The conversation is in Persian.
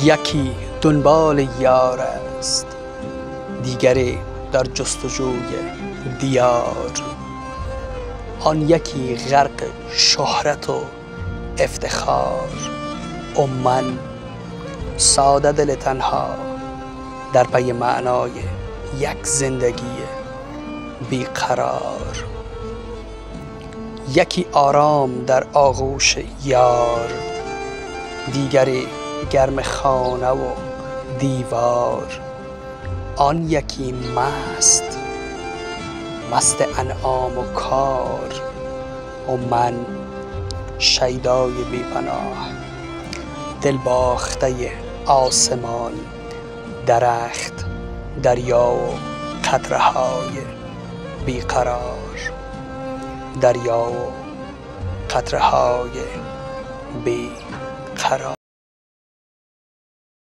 یکی دنبال یار است، دیگری در جستجوی دیار. آن یکی غرق شهرت و افتخار و من ساده دل تنها در پی معنای یک زندگی بیقرار. یکی آرام در آغوش یار، دیگری گرم خانه و دیوار. آن یکی مست انعام و کار و من شیدای بی پناه، دل باخته آسمان، درخت، دریا و قطره های بیقرار. دریا و قطره های بیقرار.